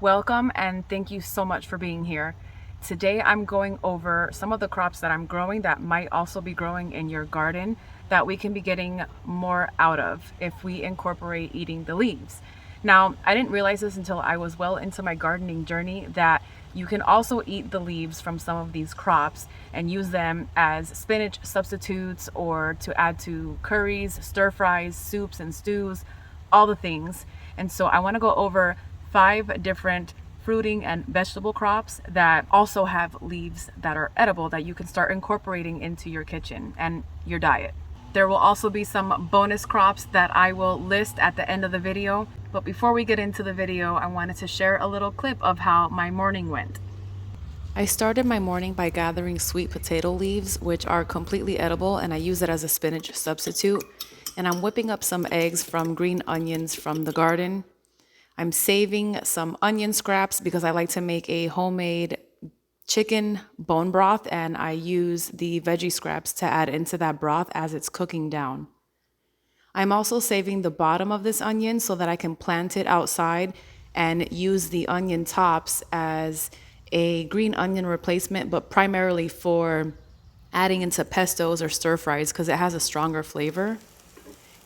Welcome and thank you so much for being here. Today I'm going over some of the crops that I'm growing that might also be growing in your garden that we can be getting more out of if we incorporate eating the leaves. Now, I didn't realize this until I was well into my gardening journey that you can also eat the leaves from some of these crops and use them as spinach substitutes or to add to curries, stir fries, soups and stews, all the things. And so I want to go over 5 different fruiting and vegetable crops that also have leaves that are edible that you can start incorporating into your kitchen and your diet. There will also be some bonus crops that I will list at the end of the video. But before we get into the video, I wanted to share a little clip of how my morning went. I started my morning by gathering sweet potato leaves, which are completely edible, and I use it as a spinach substitute. And I'm whipping up some eggs from green onions from the garden. I'm saving some onion scraps because I like to make a homemade chicken bone broth, and I use the veggie scraps to add into that broth as it's cooking down. I'm also saving the bottom of this onion so that I can plant it outside and use the onion tops as a green onion replacement, but primarily for adding into pestos or stir fries because it has a stronger flavor.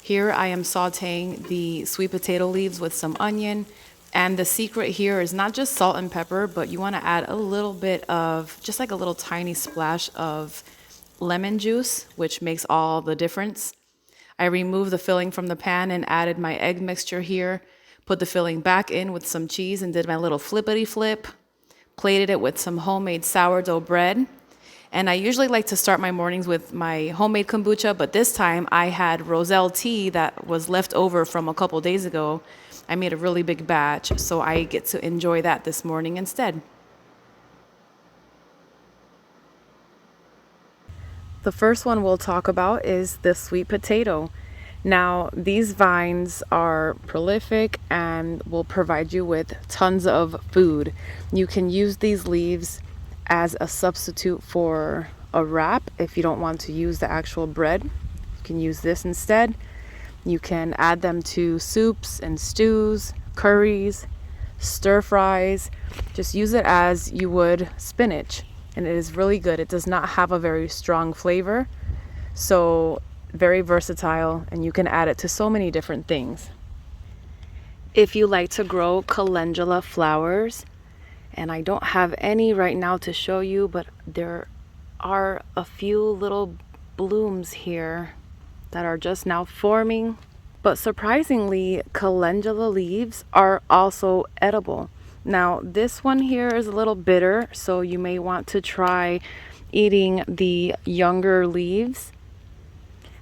Here I am sauteing the sweet potato leaves with some onion. And the secret here is not just salt and pepper, but you want to add a little bit of, just like a little tiny splash of lemon juice, which makes all the difference. I removed the filling from the pan and added my egg mixture here, put the filling back in with some cheese and did my little flippity flip, plated it with some homemade sourdough bread. And I usually like to start my mornings with my homemade kombucha, but this time I had Roselle tea that was left over from a couple days ago. I made a really big batch, so I get to enjoy that this morning instead. The first one we'll talk about is the sweet potato. Now, these vines are prolific and will provide you with tons of food. You can use these leaves as a substitute for a wrap if you don't want to use the actual bread. You can use this instead. You can add them to soups and stews, curries, stir fries. Just use it as you would spinach, and it is really good. It does not have a very strong flavor, so very versatile, and you can add it to so many different things. If you like to grow calendula flowers, and I don't have any right now to show you, but there are a few little blooms here that are just now forming. But surprisingly, calendula leaves are also edible. Now, this one here is a little bitter, so you may want to try eating the younger leaves.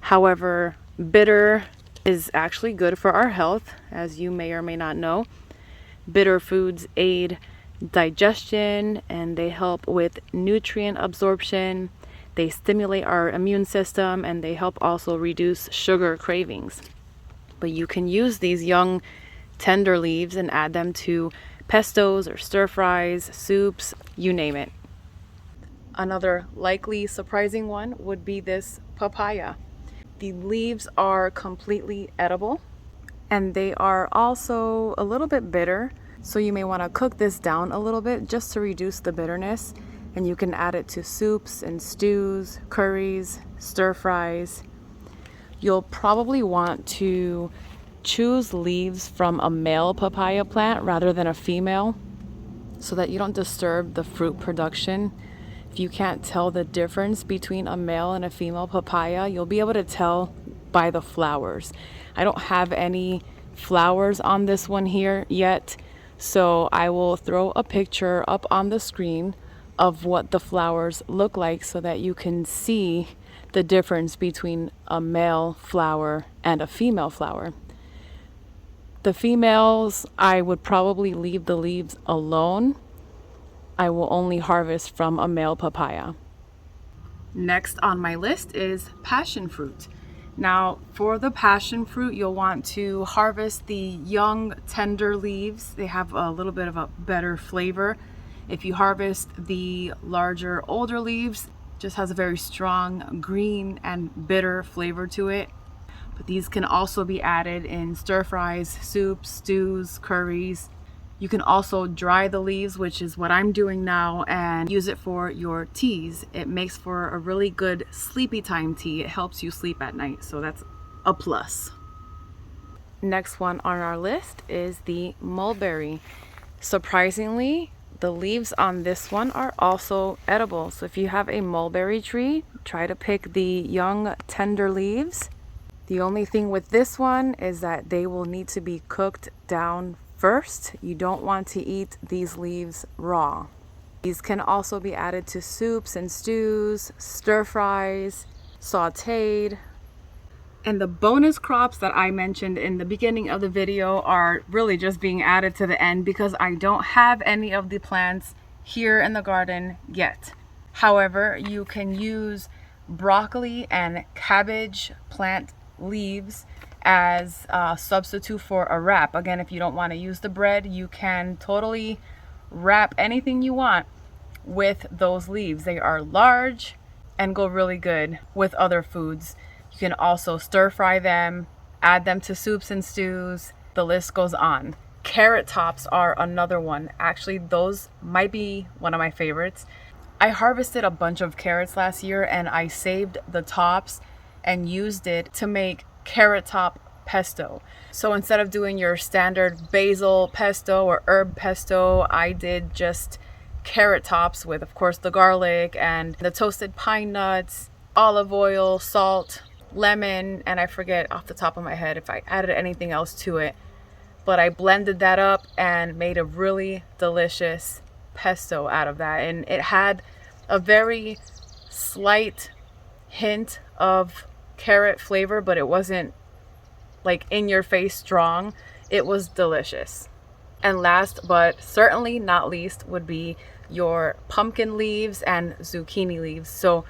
However, bitter is actually good for our health, as you may or may not know. Bitter foods aid digestion and they help with nutrient absorption. They stimulate our immune system and they help also reduce sugar cravings. But you can use these young tender leaves and add them to pestos or stir fries, soups, you name it. Another likely surprising one would be this papaya. The leaves are completely edible and they are also a little bit bitter. So you may want to cook this down a little bit just to reduce the bitterness, and you can add it to soups and stews, curries, stir fries. You'll probably want to choose leaves from a male papaya plant rather than a female so that you don't disturb the fruit production. If you can't tell the difference between a male and a female papaya, you'll be able to tell by the flowers. I don't have any flowers on this one here yet, so I will throw a picture up on the screen of what the flowers look like so that you can see the difference between a male flower and a female flower. The females, I would probably leave the leaves alone. I will only harvest from a male papaya. Next on my list is passion fruit. Now, for the passion fruit, you'll want to harvest the young, tender leaves. They have a little bit of a better flavor. If you harvest the larger, older leaves, it just has a very strong green and bitter flavor to it. But these can also be added in stir fries, soups, stews, curries. You can also dry the leaves, which is what I'm doing now, and use it for your teas. It makes for a really good sleepy time tea. It helps you sleep at night, so that's a plus. Next one on our list is the mulberry. Surprisingly, the leaves on this one are also edible. So if you have a mulberry tree, try to pick the young, tender leaves. The only thing with this one is that they will need to be cooked down first. You don't want to eat these leaves raw. These can also be added to soups and stews, stir fries, sauteed. And the bonus crops that I mentioned in the beginning of the video are really just being added to the end because I don't have any of the plants here in the garden yet. However, you can use broccoli and cabbage plant leaves as a substitute for a wrap. Again, if you don't want to use the bread, you can totally wrap anything you want with those leaves. They are large and go really good with other foods. You can also stir fry them, add them to soups and stews. The list goes on. Carrot tops are another one. Actually, those might be one of my favorites. I harvested a bunch of carrots last year and I saved the tops and used it to make carrot top pesto. So instead of doing your standard basil pesto or herb pesto, I did just carrot tops with, of course, the garlic and the toasted pine nuts, olive oil, salt, lemon, and I forget off the top of my head if I added anything else to it. But I blended that up and made a really delicious pesto out of that. And it had a very slight hint of carrot flavor, but it wasn't like in your face strong. It was delicious. And last but certainly not least would be your pumpkin leaves and zucchini leaves. So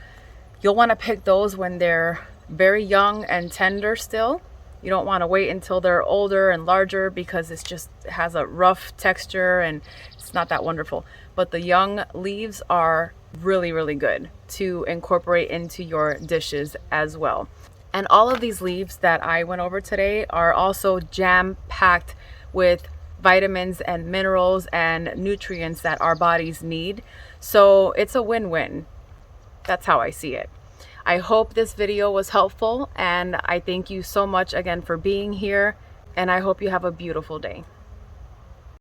you'll want to pick those when they're very young and tender still. You don't want to wait until they're older and larger because it has a rough texture and it's not that wonderful. But the young leaves are really, really good to incorporate into your dishes as well. And all of these leaves that I went over today are also jam-packed with vitamins and minerals and nutrients that our bodies need. So it's a win-win. That's how I see it. I hope this video was helpful, and I thank you so much again for being here, and I hope you have a beautiful day.